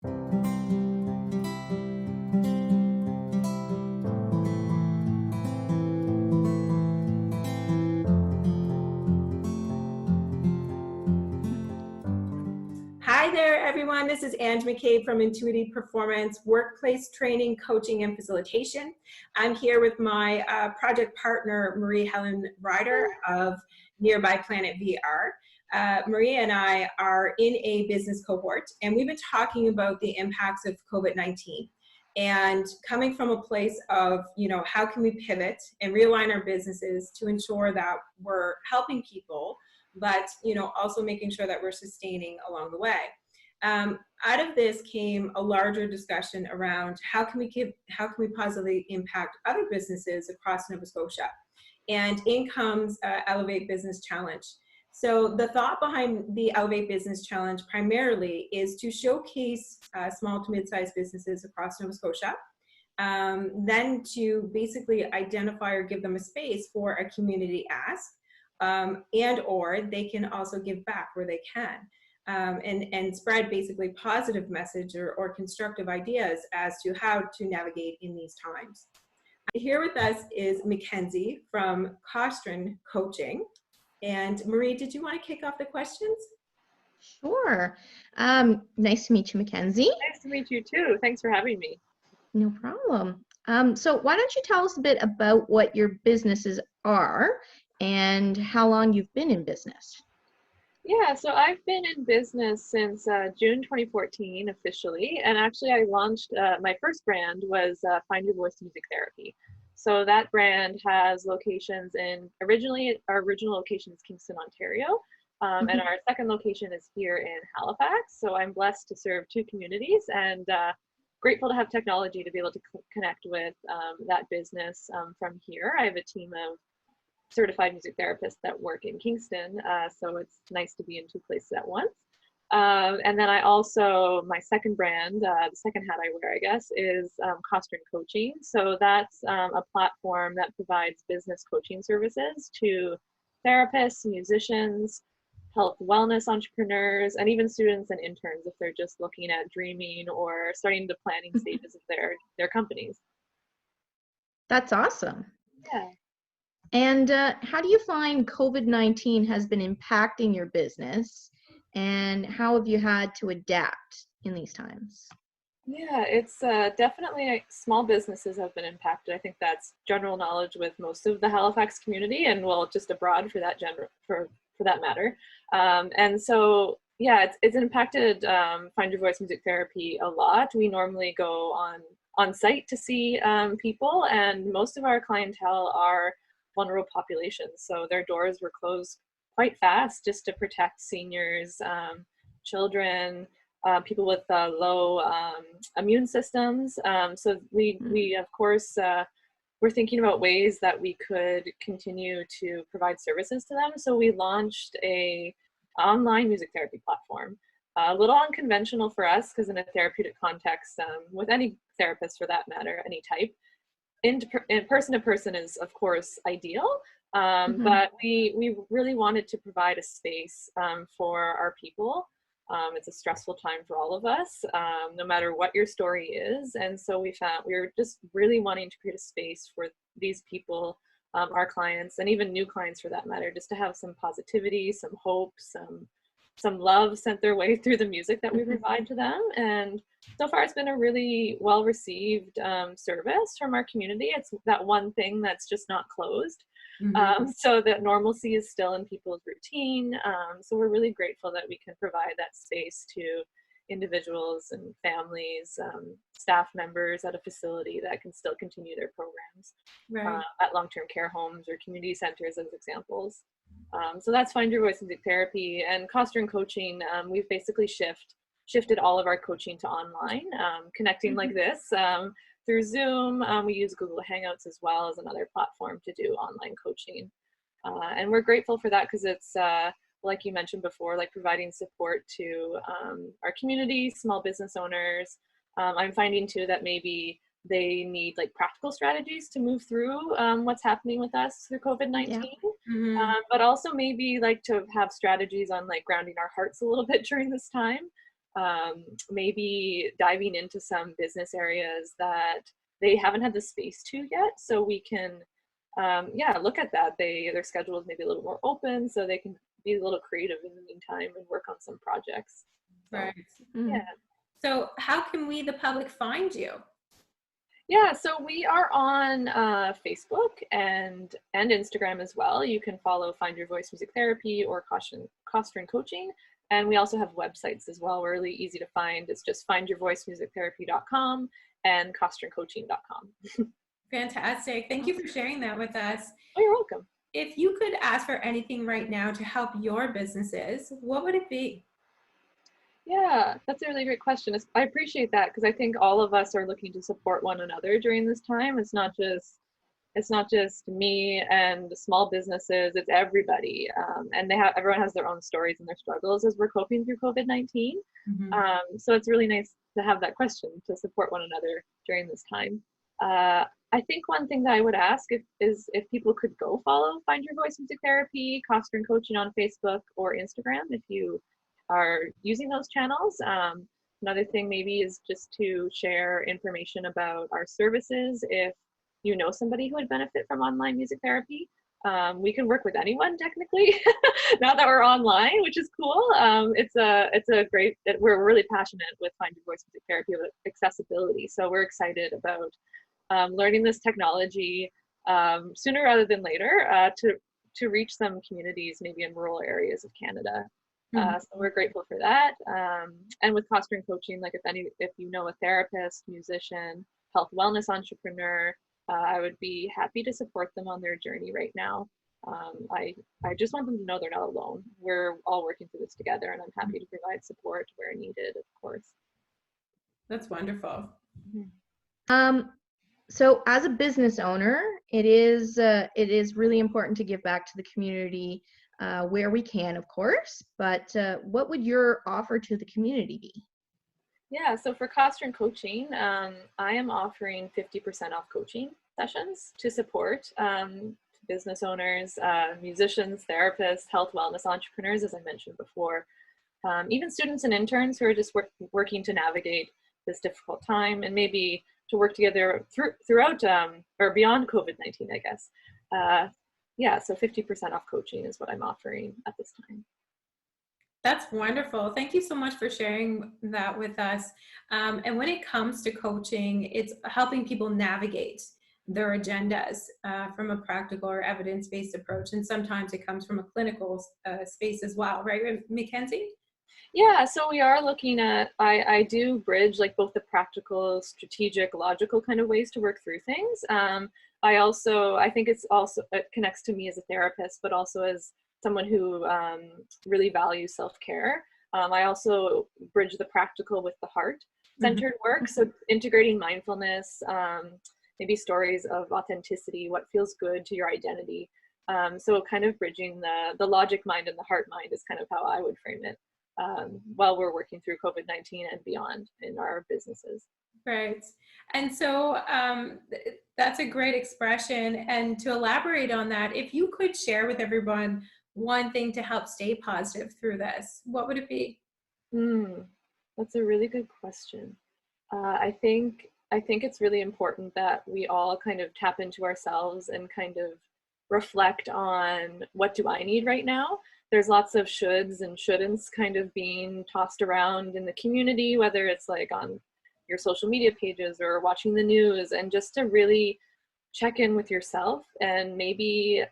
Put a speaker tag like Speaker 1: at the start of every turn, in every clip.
Speaker 1: Hi there, everyone. This is Ange McCabe from Intuitive Performance, Workplace Training, Coaching, and Facilitation. I'm here with my project partner, Marie Helen Ryder of Nearby Planet VR. Marie and I are in a business cohort, and we've been talking about the impacts of COVID-19 and coming from a place of, how can we pivot and realign our businesses to ensure that we're helping people, but also making sure that we're sustaining along the way. Out of this came a larger discussion around how can we positively impact other businesses across Nova Scotia, and in comes Elevate Business Challenge. So the thought behind the Elevate Business Challenge primarily is to showcase small to mid-sized businesses across Nova Scotia, then to basically identify or give them a space for a community ask. And/or they can also give back where they can, and spread basically positive message or constructive ideas as to how to navigate in these times. Here with us is MacKenzie from Costron Coaching. And Marie, did you want to kick off the questions?
Speaker 2: Sure. Nice to meet you, MacKenzie.
Speaker 3: Nice to meet you too. Thanks for having me.
Speaker 2: No problem. So why don't you tell us a bit about what your businesses are and how long you've been in business?
Speaker 3: Yeah, so I've been in business since June 2014 officially, and actually I launched, my first brand was Find Your Voice Music Therapy. So that brand has locations our original location is Kingston, Ontario, and our second location is here in Halifax. So I'm blessed to serve two communities, and grateful to have technology to be able to connect with that business from here. I have a team of certified music therapists that work in Kingston, so it's nice to be in two places at once. And then I also, my second brand, the second hat I wear, I guess, is Costron Coaching. So that's a platform that provides business coaching services to therapists, musicians, health wellness entrepreneurs, and even students and interns if they're just looking at dreaming or starting the planning stages of their companies.
Speaker 2: That's awesome.
Speaker 3: Yeah.
Speaker 2: And how do you find COVID-19 has been impacting your business, and how have you had to adapt in these times?
Speaker 3: Yeah, it's definitely small businesses have been impacted. I think that's general knowledge with most of the Halifax community, and well, just abroad for that matter. And so, yeah, it's impacted Find Your Voice Music Therapy a lot. We normally go on site to see people, and most of our clientele are vulnerable populations. So their doors were closed quite fast just to protect seniors, children, people with low immune systems. So we of course, we're thinking about ways that we could continue to provide services to them. So we launched a online music therapy platform. A little unconventional for us because in a therapeutic context, with any therapist for that matter, any type, in person to person is of course ideal, but we really wanted to provide a space for our people. It's a stressful time for all of us, no matter what your story is, and so we were just really wanting to create a space for these people, our clients, and even new clients for that matter, just to have some positivity, some hope, some love sent their way through the music that we provide to them. And so far it's been a really well received service from our community. It's that one thing that's just not closed. So that normalcy is still in people's routine. So we're really grateful that we can provide that space to individuals and families, staff members at a facility that can still continue their programs, at long-term care homes or community centers as examples. So that's Find Your Voice Music Therapy. And Costron Coaching, we've basically shifted all of our coaching to online, connecting like this through Zoom. We use Google Hangouts as well as another platform to do online coaching. And we're grateful for that because it's, like you mentioned before, like providing support to our community, small business owners. I'm finding too that maybe they need like practical strategies to move through what's happening with us through COVID-19, but also maybe like to have strategies on like grounding our hearts a little bit during this time. maybe diving into some business areas that they haven't had the space to yet. So we can, yeah, look at that. Their schedule is maybe a little more open, so they can be a little creative in the meantime and work on some projects. So,
Speaker 1: Right.
Speaker 3: yeah.
Speaker 1: So how can we, the public, find you?
Speaker 3: Yeah, so we are on Facebook and Instagram as well. You can follow Find Your Voice Music Therapy or Costron Coaching. And we also have websites as well. We're really easy to find. It's just findyourvoicemusictherapy.com and costroncoaching.com.
Speaker 1: Fantastic. Thank you for sharing that with us.
Speaker 3: Oh, you're welcome.
Speaker 1: If you could ask for anything right now to help your businesses, what would it be?
Speaker 3: Yeah, that's a really great question. I appreciate that because I think all of us are looking to support one another during this time. It's not just me and the small businesses. It's everybody, and everyone has their own stories and their struggles as we're coping through COVID-19. So it's really nice to have that question to support one another during this time. I think one thing that I would ask is if people could go follow Find Your Voice Music Therapy, Costron Coaching on Facebook or Instagram if you are using those channels. Another thing maybe is just to share information about our services. If you know somebody who would benefit from online music therapy, we can work with anyone technically now that we're online, which is cool. It's a great, we're really passionate with Find Your Voice Music Therapy about accessibility. So we're excited about learning this technology sooner rather than later to reach some communities maybe in rural areas of Canada. So we're grateful for that. And with Costron Coaching, like if you know a therapist, musician, health wellness entrepreneur, I would be happy to support them on their journey right now. I just want them to know they're not alone. We're all working through this together, and I'm happy to provide support where needed, of course.
Speaker 1: That's wonderful.
Speaker 2: So as a business owner, it is really important to give back to the community where we can, of course, but what would your offer to the community be?
Speaker 3: Yeah, so for Costron Coaching, I am offering 50% off coaching sessions to support business owners, musicians, therapists, health wellness entrepreneurs, as I mentioned before, even students and interns who are just working to navigate this difficult time and maybe to work together throughout or beyond COVID-19, I guess. Yeah, so 50% off coaching is what I'm offering at this time.
Speaker 1: That's wonderful. Thank you so much for sharing that with us. And when it comes to coaching, it's helping people navigate their agendas from a practical or evidence-based approach. And sometimes it comes from a clinical space as well, right, MacKenzie?
Speaker 3: Yeah, so we are looking at, I do bridge like both the practical, strategic, logical kind of ways to work through things. I think it connects to me as a therapist, but also as someone who really values self-care. I also bridge the practical with the heart-centered work. So integrating mindfulness, maybe stories of authenticity, what feels good to your identity. So kind of bridging the logic mind and the heart mind is kind of how I would frame it. While we're working through COVID-19 and beyond in our businesses.
Speaker 1: Right. And so that's a great expression. And to elaborate on that, if you could share with everyone one thing to help stay positive through this, what would it be?
Speaker 3: That's a really good question. I think it's really important that we all kind of tap into ourselves and kind of reflect on what do I need right now. There's lots of shoulds and shouldn'ts kind of being tossed around in the community, whether it's like on your social media pages or watching the news, and just to really check in with yourself. And maybe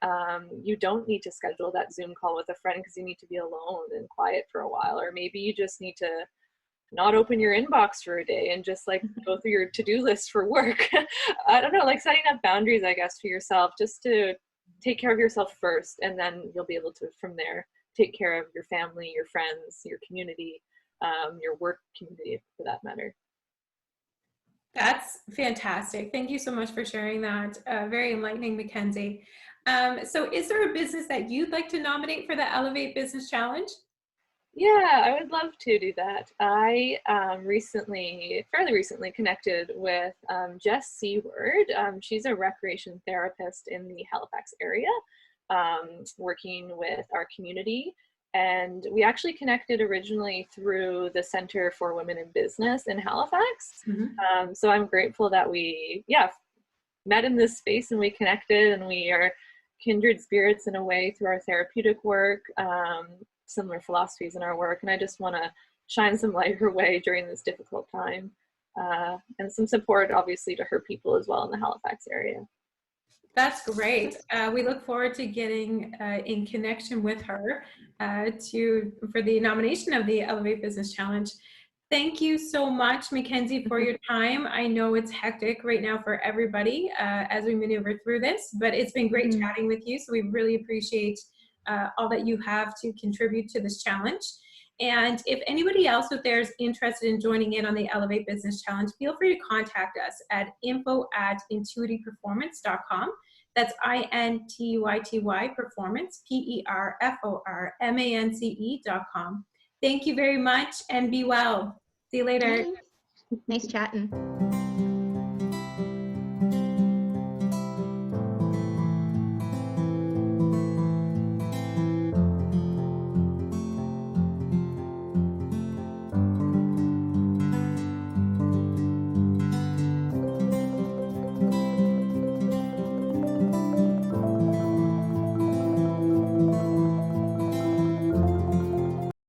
Speaker 3: you don't need to schedule that Zoom call with a friend because you need to be alone and quiet for a while, or maybe you just need to not open your inbox for a day and just like go through your to-do list for work. I don't know, like setting up boundaries, I guess, for yourself, just to take care of yourself first, and then you'll be able to, from there, take care of your family, your friends, your community, your work community for that matter.
Speaker 1: That's fantastic. Thank you so much for sharing that. Very enlightening, MacKenzie. So is there a business that you'd like to nominate for the Elevate Business Challenge?
Speaker 3: Yeah, I would love to do that. I fairly recently connected with Jess Seward. She's a recreation therapist in the Halifax area, working with our community. And we actually connected originally through the Center for Women in Business in Halifax. So I'm grateful that we, met in this space and we connected, and we are kindred spirits in a way through our therapeutic work, similar philosophies in our work. And I just want to shine some light her way during this difficult time, and some support obviously to her people as well in the Halifax area.
Speaker 1: That's great. We look forward to getting in connection with her for the nomination of the Elevate Business Challenge. Thank you so much, MacKenzie, for your time. I know it's hectic right now for everybody as we maneuver through this, but it's been great chatting with you. So we really appreciate all that you have to contribute to this challenge. And if anybody else out there is interested in joining in on the Elevate Business Challenge, feel free to contact us at info@intuityperformance.com. That's INTUITY performance, PERFORMANCE.com. Thank you very much and be well. See you later.
Speaker 2: Nice chatting.